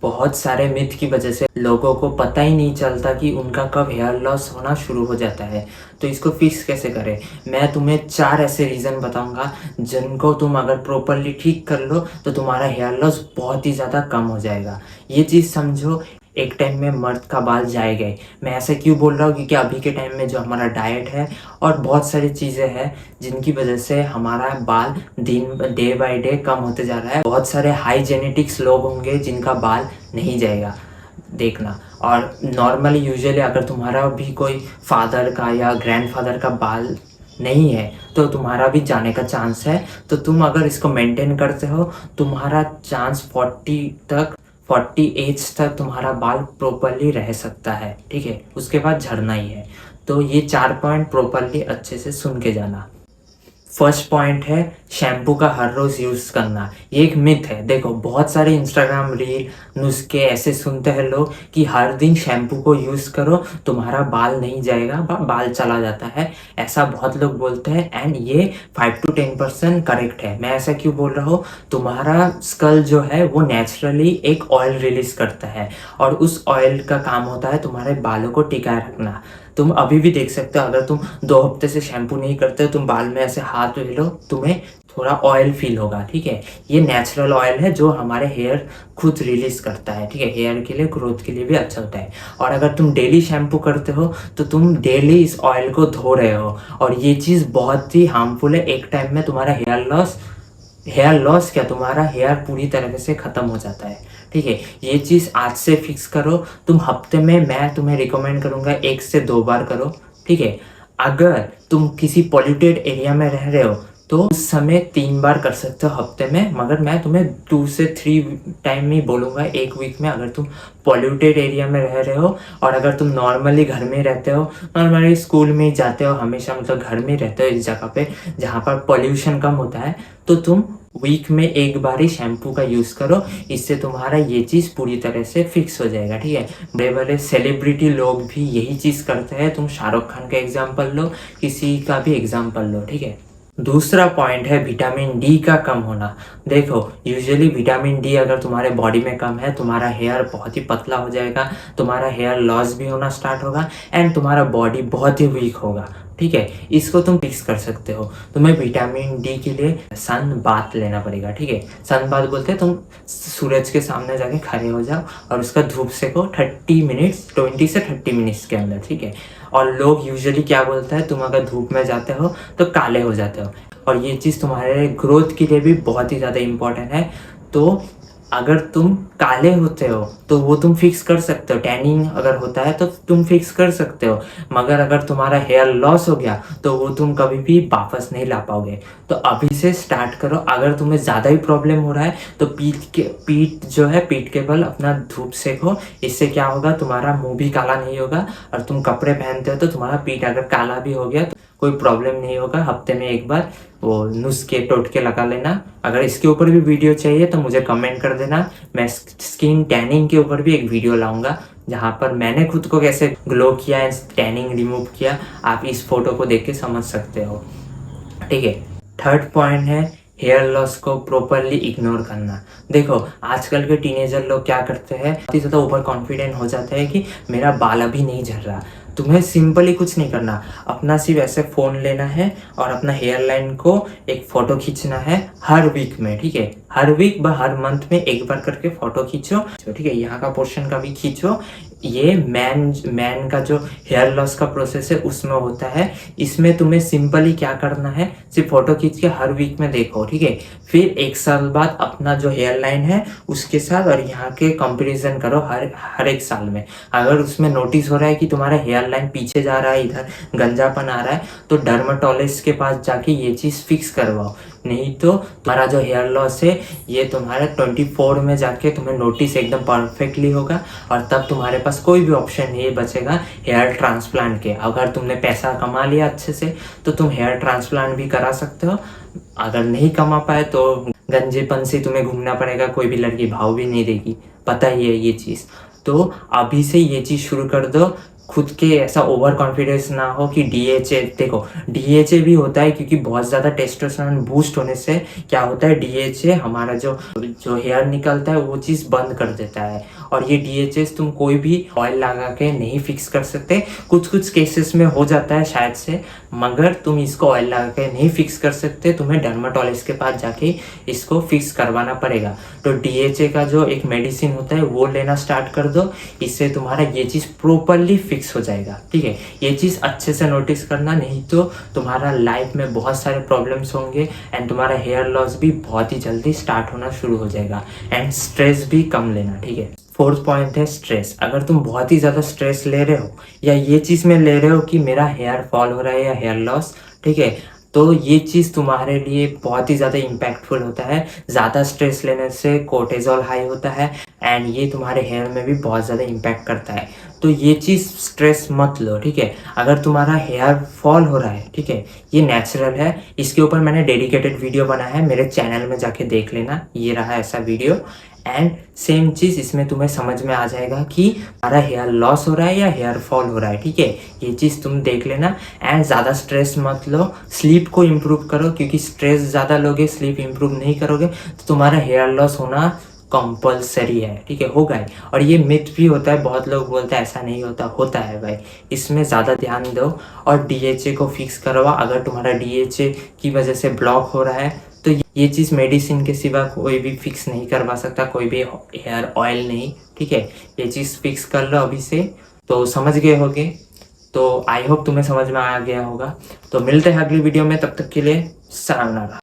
बहुत सारे मिथ की वजह से लोगों को पता ही नहीं चलता कि उनका कब हेयर लॉस होना शुरू हो जाता है। तो इसको फिक्स कैसे करें? मैं तुम्हें 4 ऐसे रीज़न बताऊंगा जिनको तुम अगर प्रॉपरली ठीक कर लो तो तुम्हारा हेयर लॉस बहुत ही ज़्यादा कम हो जाएगा। ये चीज़ समझो, एक टाइम में मर्द का बाल जाएगा ही। मैं ऐसे क्यों बोल रहा हूँ क्योंकि अभी के टाइम में जो हमारा डाइट है और बहुत सारी चीज़ें हैं जिनकी वजह से हमारा बाल डे बाय डे कम होते जा रहा है। बहुत सारे हाई जेनेटिक्स लोग होंगे जिनका बाल नहीं जाएगा, देखना। और नॉर्मली यूजुअली अगर तुम्हारा भी कोई फादर का या ग्रैंडफादर का बाल नहीं है तो तुम्हारा भी जाने का चांस है। तो तुम अगर इसको मेंटेन करते हो, तुम्हारा चांस 40 एज तक तुम्हारा बाल प्रॉपरली रह सकता है, ठीक है। उसके बाद झड़ना ही है। तो ये 4 पॉइंट प्रॉपरली अच्छे से सुन के जाना। फर्स्ट पॉइंट है शैम्पू का हर रोज़ यूज़ करना। ये एक मिथ है। देखो, बहुत सारे इंस्टाग्राम रील नुस्खे ऐसे सुनते हैं लोग कि हर दिन शैम्पू को यूज़ करो, तुम्हारा बाल नहीं जाएगा, बाल चला जाता है। ऐसा बहुत लोग बोलते हैं एंड ये 5 to 10% करेक्ट है। मैं ऐसा क्यों बोल रहा हूँ? तुम्हारा स्कल जो है वो नेचुरली एक ऑयल रिलीज करता है और उस ऑयल का काम होता है तुम्हारे बालों को टिकाए रखना। तुम अभी भी देख सकते हो, अगर तुम 2 हफ्ते से शैम्पू नहीं करते हो, तुम बाल में ऐसे हाथ ले लो, तुम्हें थोड़ा ऑयल फील होगा, ठीक है। ये नेचुरल ऑयल है जो हमारे हेयर खुद रिलीज करता है, ठीक है। हेयर के लिए, ग्रोथ के लिए भी अच्छा होता है। और अगर तुम डेली शैम्पू करते हो तो तुम डेली इस ऑयल को धो रहे हो और ये चीज़ बहुत ही हार्मफुल है। एक टाइम में तुम्हारा हेयर लॉस क्या, तुम्हारा हेयर पूरी तरह से ख़त्म हो जाता है, ठीक है। ये चीज़ आज से फिक्स करो। तुम हफ्ते में, मैं तुम्हें रिकमेंड करूँगा 1 से 2 बार करो, ठीक है। अगर तुम किसी पॉल्यूटेड एरिया में रह रहे हो तो उस समय 3 बार कर सकते हो हफ्ते में, मगर मैं तुम्हें 2 से 3 टाइम ही बोलूँगा एक वीक में। अगर तुम पॉल्यूटेड एरिया में रह रहे हो और अगर तुम नॉर्मली घर में रहते हो, नॉर्मली स्कूल में ही जाते हो हमेशा, मतलब घर में रहते हो इस जगह पे जहाँ पर पॉल्यूशन कम होता है, तो तुम वीक में 1 बार ही शैम्पू का यूज़ करो। इससे तुम्हारा ये चीज़ पूरी तरह से फिक्स हो जाएगा, ठीक है। बड़े बड़े सेलिब्रिटी लोग भी यही चीज़ करते हैं। तुम शाहरुख खान का एग्जाम्पल लो, किसी का भी एग्जाम्पल लो, ठीक है। दूसरा पॉइंट है विटामिन डी का कम होना। देखो, यूजुअली विटामिन डी अगर तुम्हारे बॉडी में कम है, तुम्हारा हेयर बहुत ही पतला हो जाएगा, तुम्हारा हेयर लॉस भी होना स्टार्ट होगा एंड तुम्हारा बॉडी बहुत ही वीक होगा, ठीक है। इसको तुम फिक्स कर सकते हो। तुम्हें विटामिन डी के लिए सन बाथ लेना पड़ेगा, ठीक है। सन बाथ बोलते हैं, तुम सूरज के सामने जाके खड़े हो जाओ और उसका धूप सेको 20 से 30 मिनट्स के अंदर, ठीक है। और लोग यूजुअली क्या बोलते हैं, तुम अगर धूप में जाते हो तो काले हो जाते हो, और ये चीज़ तुम्हारे ग्रोथ के लिए भी बहुत ही ज़्यादा इम्पोर्टेंट है। तो अगर तुम काले होते हो तो वो तुम फिक्स कर सकते हो। टैनिंग अगर होता है तो तुम फिक्स कर सकते हो, मगर अगर तुम्हारा हेयर लॉस हो गया तो वो तुम कभी भी वापस नहीं ला पाओगे। तो अभी से स्टार्ट करो। अगर तुम्हें ज़्यादा ही प्रॉब्लम हो रहा है तो पीठ के बल अपना धूप सेको। इससे क्या होगा, तुम्हारा मुंह भी काला नहीं होगा और तुम कपड़े पहनते हो तो तुम्हारा पीठ अगर काला भी हो गया तो कोई प्रॉब्लम नहीं होगा। हफ्ते में 1 बार वो नुस्खे टोटके लगा लेना। अगर इसके ऊपर भी वीडियो चाहिए तो मुझे कमेंट कर देना। मैं स्किन टैनिंग के ऊपर भी एक वीडियो लाऊंगा जहाँ पर मैंने खुद को कैसे ग्लो किया एंड टैनिंग रिमूव किया। आप इस फोटो को देख के समझ सकते हो, ठीक है। थर्ड पॉइंट है हेयर लॉस को प्रॉपरली इग्नोर करना। देखो, आजकल के टीनेजर लोग क्या करते हैं, बहुत ही ज़्यादा ओवर कॉन्फिडेंट हो जाते हैं कि मेरा बाल अभी नहीं झड़ रहा। तुम्हें सिंपली कुछ नहीं करना, अपना सिर्फ ऐसे फ़ोन लेना है और अपना हेयर लाइन को एक फ़ोटो खींचना है हर वीक में, ठीक है। हर वीक हर मंथ में 1 बार करके फ़ोटो खींचो, ठीक है। यहाँ का पोर्शन का भी खींचो। ये मैन का जो हेयर लॉस का प्रोसेस है उसमें होता है। इसमें तुम्हें सिंपली क्या करना है, सिर्फ फोटो खींच के हर वीक में देखो, ठीक है। फिर 1 साल बाद अपना जो हेयर लाइन है उसके साथ और यहाँ के कंपैरिजन करो हर 1 साल में। अगर उसमें नोटिस हो रहा है कि तुम्हारा हेयर लाइन पीछे जा रहा है, इधर गंजापन आ रहा है, तो डर्माटोलॉजिस्ट के पास जाके ये चीज़ फिक्स करवाओ। नहीं तो तुम्हारा जो हेयर लॉस है ये तुम्हारा 24 में जाके तुम्हें नोटिस एकदम परफेक्टली होगा और तब तुम्हारे पास कोई भी ऑप्शन नहीं बचेगा हेयर ट्रांसप्लांट के। अगर तुमने पैसा कमा लिया अच्छे से तो तुम हेयर ट्रांसप्लांट भी करा सकते हो। अगर नहीं कमा पाए तो गंजेपन से तुम्हें घूमना पड़ेगा, कोई भी लड़की भाव भी नहीं देगी, पता ही है ये चीज़। तो अभी से ये चीज़ शुरू कर दो। खुद के ऐसा ओवर कॉन्फिडेंस ना हो कि डीएचए, देखो डीएचए भी होता है क्योंकि बहुत ज़्यादा टेस्टोस्टेरोन बूस्ट होने से क्या होता है, डीएचए हमारा जो जो हेयर निकलता है वो चीज़ बंद कर देता है। और ये डीएचए तुम कोई भी ऑयल लगा के नहीं फिक्स कर सकते, कुछ कुछ केसेस में हो जाता है शायद से, मगर तुम इसको ऑयल लगा के नहीं फिक्स कर सकते, तुम्हें डर्माटोलॉजिस्ट के पास जाके इसको फिक्स करवाना पड़ेगा। तो डीएचए का जो एक मेडिसिन होता है वो लेना स्टार्ट कर दो, इससे तुम्हारा ये चीज़ प्रॉपरली फिक्स हो जाएगा। ठीक है, ये चीज़ अच्छे से नोटिस करना, नहीं तो तुम्हारा लाइफ में बहुत सारे प्रॉब्लम्स होंगे एंड तुम्हारा हेयर लॉस भी बहुत ही जल्दी स्टार्ट होना शुरू हो जाएगा। एंड स्ट्रेस भी कम लेना। ठीक है, फोर्थ पॉइंट है स्ट्रेस। अगर तुम बहुत ही ज़्यादा स्ट्रेस ले रहे हो या ये चीज़ में ले रहे हो कि मेरा हेयर फॉल हो रहा है या हेयर लॉस, ठीक है, तो ये चीज़ तुम्हारे लिए बहुत ही ज़्यादा इम्पैक्टफुल होता है। ज़्यादा स्ट्रेस लेने से कोर्टिसोल हाई होता है एंड ये तुम्हारे हेयर में भी बहुत ज़्यादा इम्पैक्ट करता है। तो ये चीज़ स्ट्रेस मत लो। ठीक है, अगर तुम्हारा हेयर फॉल हो रहा है, ठीक है, ये नेचुरल है, इसके ऊपर मैंने डेडिकेटेड वीडियो बनाया है, मेरे चैनल में जाके देख लेना, ये रहा ऐसा वीडियो। एंड सेम चीज़ इसमें तुम्हें समझ में आ जाएगा कि हमारा हेयर लॉस हो रहा है या हेयर फॉल हो रहा है। ठीक है, ये चीज़ तुम देख लेना। एंड ज़्यादा स्ट्रेस मत लो, स्लीप को इम्प्रूव करो, क्योंकि स्ट्रेस ज़्यादा लोगे, स्लीप इम्प्रूव नहीं करोगे तो तुम्हारा हेयर लॉस होना कंपलसरी है। ठीक है, होगा ही। और ये मिथ भी होता है, बहुत लोग बोलते हैं ऐसा नहीं होता, होता है भाई। इसमें ज़्यादा ध्यान दो और डीएचए को फिक्स करवा। अगर तुम्हारा डीएचए की वजह से ब्लॉक हो रहा है तो ये चीज़ मेडिसिन के सिवा कोई भी फिक्स नहीं करवा सकता, कोई भी हेयर ऑयल नहीं। ठीक है, ये चीज़ फिक्स कर लो अभी से। तो समझ गए होगे, तो आई होप तुम्हें समझ में आ गया होगा। तो मिलते हैं अगली वीडियो में, तब तक के लिए सलाम।